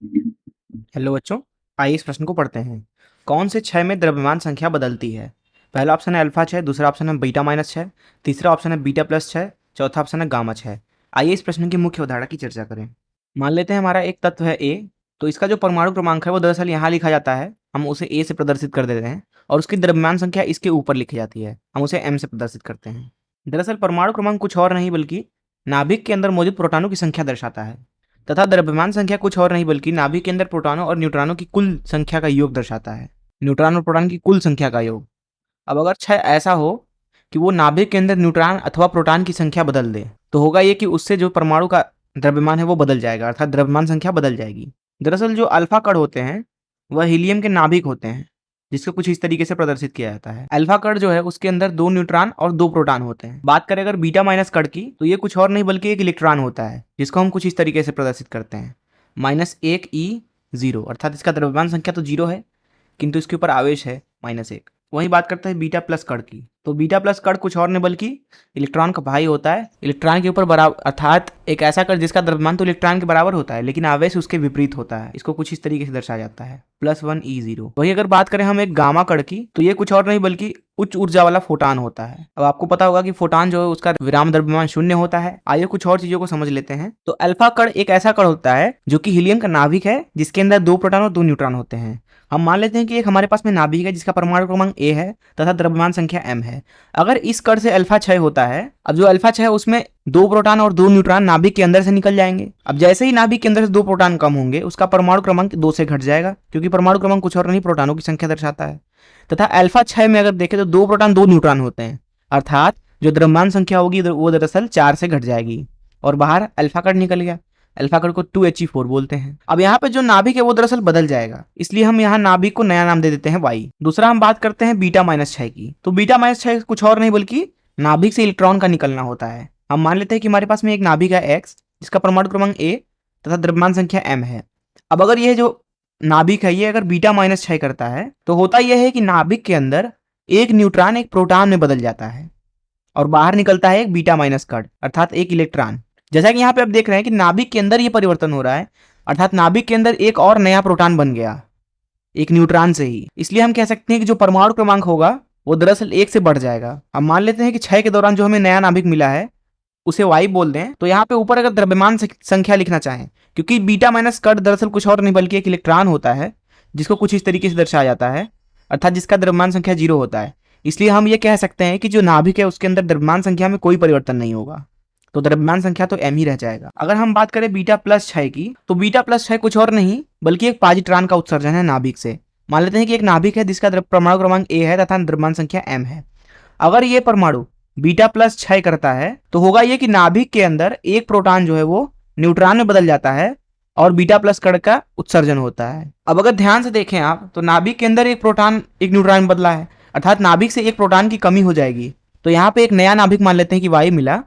Hello बच्चों, आइए इस प्रश्न को पढ़ते हैं। कौन से क्षय में द्रव्यमान संख्या बदलती है? पहला ऑप्शन है अल्फा क्षय, दूसरा ऑप्शन है बीटा माइनस क्षय, तीसरा ऑप्शन है बीटा प्लस क्षय, चौथा ऑप्शन है गामा क्षय। आइए इस प्रश्न की मुख्य अवधारणा की चर्चा करें। मान लेते हैं हमारा एक तत्व है ए, तो इसका जो परमाणु क्रमांक है वो दरअसल यहाँ लिखा जाता है, हम उसे ए से प्रदर्शित कर देते हैं, और उसकी द्रव्यमान संख्या इसके ऊपर लिखी जाती है, हम उसे एम से प्रदर्शित करते हैं। दरअसल परमाणु क्रमांक कुछ और नहीं बल्कि नाभिक के अंदर मौजूद प्रोटॉनों की संख्या दर्शाता है, तथा द्रव्यमान संख्या कुछ और नहीं बल्कि नाभिक के अंदर प्रोटॉनों और न्यूट्रॉनों की कुल संख्या का योग दर्शाता है। न्यूट्रॉन और प्रोटॉन की कुल संख्या का योग। अब अगर क्षय ऐसा हो कि वो नाभिक के अंदर न्यूट्रॉन अथवा प्रोटॉन की संख्या बदल दे, तो होगा ये कि उससे जो परमाणु का द्रव्यमान है वो बदल जाएगा, अर्थात द्रव्यमान संख्या बदल जाएगी। दरअसल जो अल्फा कण होते हैं वह हीलियम के नाभिक होते हैं, जिसको कुछ इस तरीके से प्रदर्शित किया जाता है। अल्फा कण जो है उसके अंदर 2 न्यूट्रॉन और 2 प्रोटॉन होते हैं। बात करें अगर बीटा माइनस कण की, तो ये कुछ और नहीं बल्कि एक इलेक्ट्रॉन होता है, जिसको हम कुछ इस तरीके से प्रदर्शित करते हैं, -1e0, अर्थात इसका द्रव्यमान संख्या तो 0 है, किंतु इसके ऊपर आवेश है -1। वहीं बात करते हैं बीटा प्लस कण की, तो बीटा प्लस कण कुछ और नहीं बल्कि इलेक्ट्रॉन का भाई होता है, इलेक्ट्रॉन के ऊपर बराबर, अर्थात एक ऐसा कण जिसका द्रव्यमान तो इलेक्ट्रॉन के बराबर होता है लेकिन आवेश उसके विपरीत होता है। इसको कुछ इस तरीके से दर्शाया जाता है, +1e0। वही अगर बात करें हम एक गामा कण की, तो ये कुछ और नहीं बल्कि उच्च ऊर्जा वाला फोटान होता है। अब आपको पता होगा कि फोटान जो है उसका विराम द्रव्यमान 0 होता है। आइए कुछ और चीजों को समझ लेते हैं। तो अल्फा कण एक ऐसा कण होता है जो कि हीलियम का नाभिक है, जिसके अंदर 2 प्रोटॉन और 2 न्यूट्रॉन होते हैं। हम मान लेते हैं कि एक हमारे पास में नाभिक है जिसका परमाणु क्रमांक ए है तथा द्रव्यमान संख्या m है। अगर इस कण से अल्फा क्षय होता है, अब जो अल्फा क्षय है उसमें 2 प्रोटॉन और 2 न्यूट्रॉन नाभिक के अंदर से निकल जाएंगे। अब जैसे ही नाभिक के अंदर से 2 प्रोटॉन कम होंगे, उसका परमाणु क्रमांक 2 से घट जाएगा, क्योंकि परमाणु क्रमांक कुछ और नहीं प्रोटॉनों की संख्या दर्शाता है। तथा अल्फा क्षय में अगर देखें तो 2 प्रोटॉन 2 न्यूट्रॉन होते हैं, अर्थात जो द्रव्यमान संख्या होगी वो दरअसल 4 से घट जाएगी और बाहर अल्फा कण निकल गया। अल्फा कण को 2He4 बोलते हैं। अब यहाँ पे जो नाभिक है वो दरअसल बदल जाएगा, इसलिए हम यहाँ नाभिक को नया नाम दे देते हैं Y। दूसरा हम बात करते हैं बीटा माइनस क्षय की, तो बीटा माइनस क्षय कुछ और नहीं बल्कि नाभिक से इलेक्ट्रॉन का निकलना होता है। हम मान लेते हैं कि हमारे पास में एक नाभिक है X, जिसका परमाणु क्रमांक A तथा द्रव्यमान संख्या m है। अब अगर यह जो नाभिक है ये अगर बीटा माइनस क्षय करता है, तो होता यह है कि नाभिक के अंदर एक न्यूट्रॉन एक प्रोटॉन में बदल जाता है और बाहर निकलता है एक बीटा माइनस कण, अर्थात एक इलेक्ट्रॉन। जैसा कि यहाँ पे आप देख रहे हैं कि नाभिक के अंदर ये परिवर्तन हो रहा है, अर्थात नाभिक के अंदर एक और नया प्रोटॉन बन गया एक न्यूट्रॉन से ही। इसलिए हम कह सकते हैं कि जो परमाणु क्रमांक होगा वो दरअसल 1 से बढ़ जाएगा। अब मान लेते हैं कि क्षय के दौरान जो हमें नया नाभिक मिला है उसे Y बोल दें, तो यहाँ पे ऊपर अगर द्रव्यमान संख्या लिखना चाहें, क्योंकि बीटा माइनस कण दरअसल कुछ और नहीं बल्कि एक इलेक्ट्रॉन होता है, जिसको कुछ इस तरीके से दर्शाया जाता है, अर्थात जिसका द्रव्यमान संख्या 0 होता है। इसलिए हम ये कह सकते हैं कि जो नाभिक है उसके अंदर द्रव्यमान संख्या में कोई परिवर्तन नहीं होगा, तो द्रव्यमान संख्या तो m ही रह जाएगा। अगर हम बात करें बीटा प्लस क्षय की, तो बीटा प्लस क्षय कुछ और नहीं बल्कि एक पॉजिट्रॉन का उत्सर्जन है नाभिक से। मान लेते हैं कि एक नाभिक है जिसका परमाणु क्रमांक a है तथा द्रव्यमान संख्या m है। अगर ये परमाणु बीटा प्लस क्षय करता है, तो होगा ये कि नाभिक के अंदर एक प्रोटॉन जो है वो न्यूट्रॉन में बदल जाता है और बीटा प्लस कण का उत्सर्जन होता है। अब अगर ध्यान से देखें आप, तो नाभिक के अंदर एक प्रोटॉन एक न्यूट्रॉन में बदला है, अर्थात नाभिक से एक प्रोटॉन की कमी हो जाएगी। तो यहाँ पे एक नया नाभिक मान लेते हैं कि Y मिला,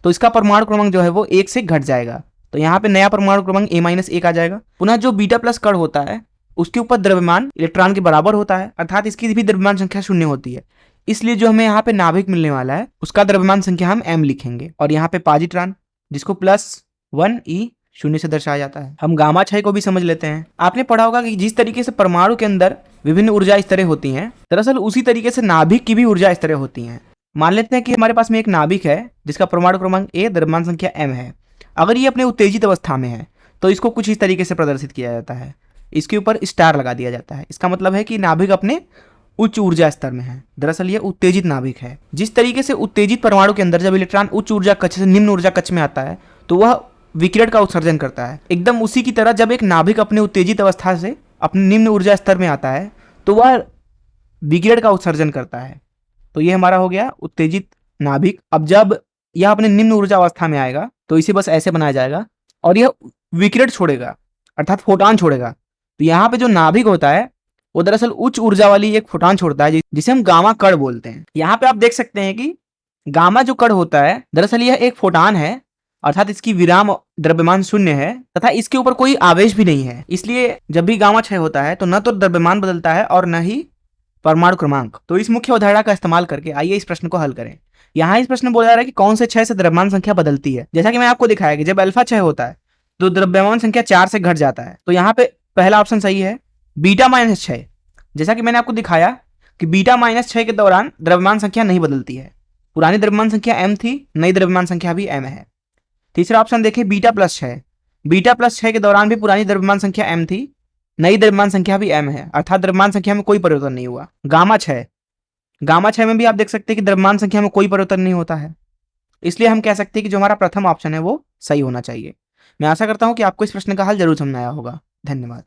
तो इसका परमाणु क्रमांक जो है वो 1 से घट जाएगा, तो यहाँ पे नया परमाणु क्रमांक A-1 आ जाएगा। पुनः जो बीटा प्लस कण होता है उसके ऊपर द्रव्यमान इलेक्ट्रॉन के बराबर होता है, अर्थात इसकी भी द्रव्यमान संख्या 0 होती है। इसलिए जो हमें यहाँ पे नाभिक मिलने वाला है उसका द्रव्यमान संख्या हम m लिखेंगे, और यहाँ पे पॉजिट्रॉन जिसको +1e0 से दर्शाया जाता है। हम गामा क्षय को भी समझ लेते हैं। आपने पढ़ा होगा कि जिस तरीके से परमाणु के अंदर विभिन्न ऊर्जा स्तरें होती हैं, दरअसल उसी तरीके से नाभिक की भी ऊर्जा स्तरें होती हैं। मान लेते हैं कि हमारे पास में एक नाभिक है जिसका परमाणु क्रमांक A द्रव्यमान संख्या m है। अगर ये अपने उत्तेजित अवस्था में है तो इसको कुछ इस तरीके से प्रदर्शित किया जाता है, इसके ऊपर स्टार लगा दिया जाता है। इसका मतलब है कि नाभिक अपने उच्च ऊर्जा स्तर में है, दरअसल यह उत्तेजित नाभिक है। जिस तरीके से उत्तेजित परमाणु के अंदर जब इलेक्ट्रॉन उच्च ऊर्जा कक्ष से निम्न ऊर्जा कक्ष में आता है तो वह विकिरण का उत्सर्जन करता है, एकदम उसी की तरह जब एक नाभिक अपने उत्तेजित अवस्था से अपने निम्न ऊर्जा स्तर में आता है तो वह विकिरण का उत्सर्जन करता है। तो ये हमारा हो गया उत्तेजित नाभिक। अब जब यह अपने निम्न ऊर्जा अवस्था में आएगा तो इसे बस ऐसे बनाया जाएगा और यह विकिरण छोड़ेगा, अर्थात फोटॉन छोड़ेगा। तो यहाँ पे जो नाभिक होता है वो दरअसल उच्च ऊर्जा वाली एक फोटॉन छोड़ता है, जिसे हम गामा कण बोलते हैं। यहाँ पे आप देख सकते हैं कि गामा जो कण होता है दरअसल यह एक फोटॉन है, अर्थात इसकी विराम द्रव्यमान 0 है तथा इसके ऊपर कोई आवेश भी नहीं है। इसलिए जब भी गामा क्षय होता है तो न तो द्रव्यमान बदलता है और न ही परमाणु क्रमांक। तो इस मुख्य अवधारणा का इस्तेमाल करके आइए इस प्रश्न को हल करें। यहाँ इस प्रश्न में बोला जा रहा है कि कौन से क्षय से द्रव्यमान संख्या बदलती है। जैसा कि मैं आपको दिखाया कि जब अल्फा क्षय होता है तो द्रव्यमान संख्या 4 से घट जाता है। तो यहाँ पे पहला ऑप्शन सही है, बीटा -6। जैसा कि मैंने आपको दिखाया कि बीटा -6 के दौरान द्रव्यमान संख्या नहीं बदलती है। पुरानी द्रव्यमान संख्या m थी, नई द्रव्यमान संख्या भी m है। तीसरा ऑप्शन देखिए बीटा +6। बीटा +6 के दौरान भी पुरानी द्रव्यमान संख्या m थी, नई द्रव्यमान संख्या भी m है, अर्थात द्रव्यमान संख्या में कोई परिवर्तन नहीं हुआ। गामा 6 में भी आप देख सकते हैं कि द्रव्यमान संख्या में कोई परिवर्तन नहीं होता है। इसलिए हम कह सकते हैं कि जो हमारा प्रथम ऑप्शन है वो सही होना चाहिए। मैं आशा करता हूं कि आपको इस प्रश्न का हल जरूर समझ में आया होगा। धन्यवाद।